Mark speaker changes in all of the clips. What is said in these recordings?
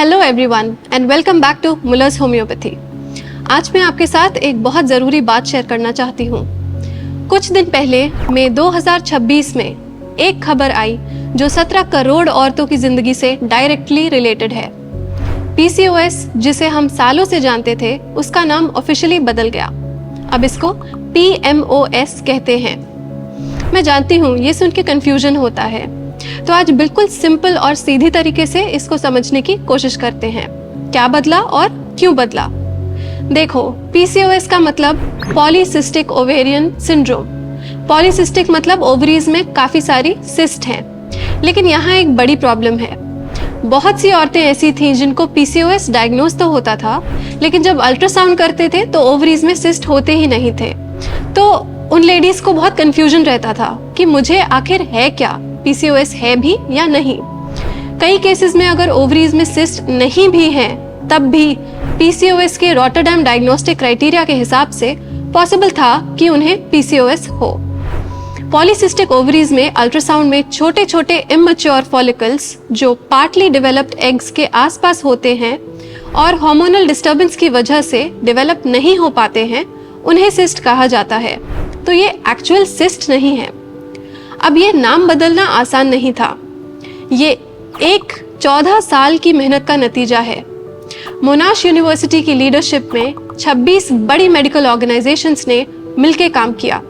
Speaker 1: Hello everyone and welcome back to Muller's homeopathy. आज मैं आपके साथ एक बहुत ज़रूरी बात शेयर करना चाहती हूँ। कुछ दिन पहले मई 2026 में एक खबर आई जो 17 करोड़ औरतों की ज़िंदगी से डायरेक्टली रिलेटेड है। PCOS, जिसे हम सालों से जानते थे, उसका नाम ऑफिशियली बदल गया। अब इसको PMOS कहते हैं। मैं जानती हूँ ये सुन के कन्फ्यूजन होता है, तो आज बिल्कुल सिंपल और सीधी तरीके से इसको समझने की कोशिश करते हैं। क्या बदला और क्यों बदला? देखो, PCOS का मतलब पॉलीसिस्टिक ओवेरियन सिंड्रोम। पॉलीसिस्टिक मतलब ओवरीज में काफी सारी सिस्ट हैं। लेकिन यहाँ एक बड़ी प्रॉब्लम है। बहुत सी औरतें ऐसी थीं जिनको PCOS डायग्नोज तो होता था, लेकिन जब अल्ट्रासाउंड करते थे तो ओवरीज में सिस्ट होते ही नहीं थे। तो उन लेडीज को बहुत कंफ्यूजन रहता था कि मुझे आखिर है क्या, PCOS है भी या नहीं। कई केसेस में अगर ओवरीज में सिस्ट नहीं भी हैं, तब भी PCOS के रॉटरडैम डायग्नोस्टिक क्राइटेरिया के हिसाब से पॉसिबल था कि उन्हें PCOS हो। पॉलीसिस्टिक ओवरीज में अल्ट्रासाउंड में छोटे छोटे इमैच्योर फॉलिकल्स जो पार्टली डेवलप्ड एग्स के आसपास होते हैं और हार्मोनल डिस्टर्बेंस की वजह से डेवलप नहीं हो पाते हैं, उन्हें सिस्ट कहा जाता है। तो ये एक्चुअल सिस्ट नहीं है। अब ये नाम बदलना आसान नहीं था। ये एक 14 साल की मेहनत का नतीजा है। मोनाश यूनिवर्सिटी की लीडरशिप में 26 बड़ी मेडिकल ऑर्गेनाइजेशंस ने मिलकर काम किया।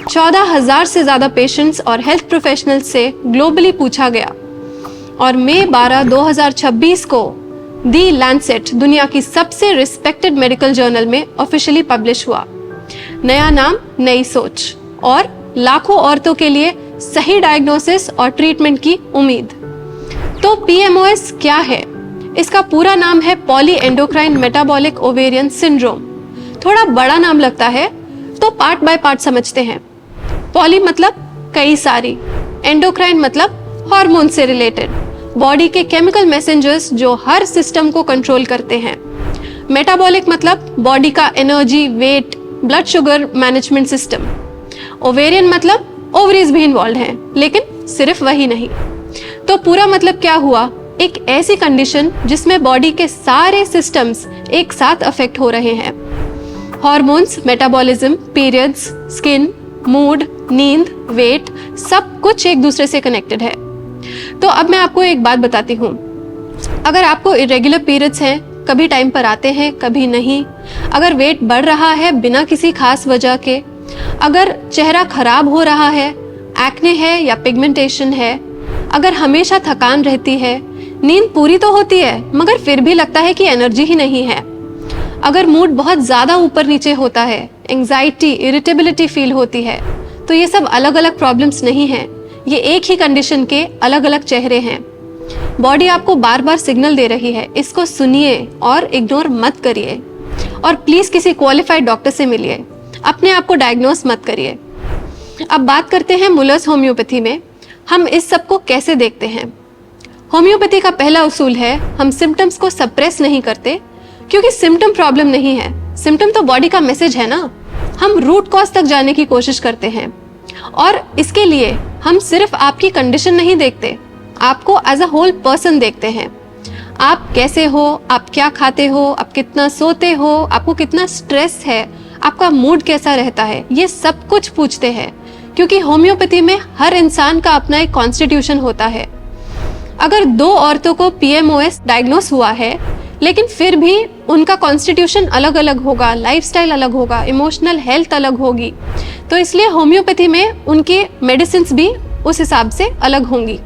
Speaker 1: 14,000 से ज़्यादा पेशेंट्स और हेल्थ प्रोफेशनल्स से ग्लोबली पूछा गया और मई 12, 2026 को दी लैंसेट, दुनिया की सबसे रिस्पेक्टेड मेडिकल जर्नल में ऑफिशियली पब्लिश हुआ। नया नाम, नई सोच और लाखों औरतों के लिए सही डायग्नोसिस और ट्रीटमेंट की उम्मीद। तो PMOS क्या है? इसका पूरा नाम है poly endocrine metabolic ovarian syndrome. थोड़ा बड़ा नाम लगता है, तो पार्ट बाय पार्ट समझते हैं। पॉली मतलब कई सारी, एंडोक्राइन मतलब हार्मोन से रिलेटेड, बॉडी के केमिकल मैसेंजर्स जो हर सिस्टम को कंट्रोल करते हैं। मेटाबॉलिक मतलब बॉडी का energy, weight, blood sugar management system. Ovarian मतलब ओवरीज भी इन्वॉल्व हैं, लेकिन सिर्फ वही नहीं। तो पूरा मतलब क्या हुआ? एक ऐसी कंडीशन जिसमें बॉडी के सारे सिस्टम्स एक साथ अफेक्ट हो रहे हैं। Hormones, metabolism, periods, skin, mood, नींद, वेट, सब कुछ एक दूसरे से कनेक्टेड है। तो अब मैं आपको एक बात बताती हूँ। अगर आपको इरेगुलर पीरियड्स हैं, कभी टाइम पर आते हैं, कभी नहीं, अगर वेट बढ़ रहा है बिना किसी खास वजह के, अगर चेहरा खराब हो रहा है, एक्ने है या पिगमेंटेशन है, अगर हमेशा थकान रहती है, नींद पूरी तो होती है मगर फिर भी लगता है कि एनर्जी ही नहीं है, अगर मूड बहुत ज़्यादा ऊपर नीचे होता है, एंग्जाइटी, इरिटेबिलिटी फील होती है, तो ये सब अलग अलग प्रॉब्लम्स नहीं हैं, ये एक ही कंडीशन के अलग अलग चेहरे हैं। बॉडी आपको बार बार सिग्नल दे रही है, इसको सुनिए और इग्नोर मत करिए। और प्लीज़ किसी क्वालिफाइड डॉक्टर से मिलिए, अपने आप को डायग्नोस मत करिए। अब बात करते हैं मुलर्स होम्योपैथी में हम इस सब को कैसे देखते हैं। होम्योपैथी का पहला उसूल है, हम सिम्टम्स को सप्रेस नहीं करते, क्योंकि सिम्टम प्रॉब्लम नहीं है, सिम्टम तो बॉडी का मैसेज है ना। हम रूट कॉज तक जाने की कोशिश करते हैं और इसके लिए हम सिर्फ आपकी कंडीशन नहीं देखते, आपको एज अ होल पर्सन देखते हैं। आप कैसे हो, आप क्या खाते हो, आप कितना सोते हो, आपको कितना स्ट्रेस है, आपका मूड कैसा रहता है, ये सब कुछ पूछते हैं। क्योंकि होम्योपैथी में हर इंसान का अपना एक कॉन्स्टिट्यूशन होता है। अगर दो औरतों को PMOS डायग्नोस हुआ है, लेकिन फिर भी उनका कॉन्स्टिट्यूशन अलग अलग होगा, लाइफस्टाइल अलग होगा, इमोशनल हेल्थ अलग होगी, तो इसलिए होम्योपैथी में उनके मेडिसिन्स भी उस हिसाब से अलग होंगी।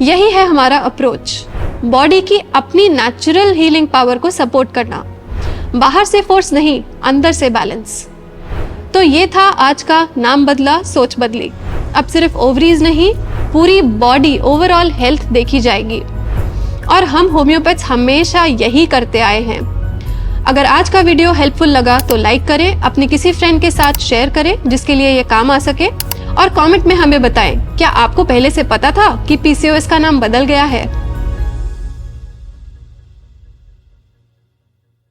Speaker 1: यही है हमारा अप्रोच, बॉडी की अपनी नेचुरल हीलिंग पावर को सपोर्ट करना, बाहर से फोर्स नहीं, अंदर से बैलेंस। तो ये था आज का नाम बदला, सोच बदली। अब सिर्फ ओवरीज नहीं, पूरी बॉडी ओवरऑल हेल्थ देखी जाएगी और हम होम्योपैथ्स हमेशा यही करते आए हैं। अगर आज का वीडियो हेल्पफुल लगा तो लाइक करें, अपने किसी फ्रेंड के साथ शेयर करें जिसके लिए ये काम आ सके, और कमेंट में हमें बताएं क्या आपको पहले से पता था कि PCOS का नाम बदल गया है।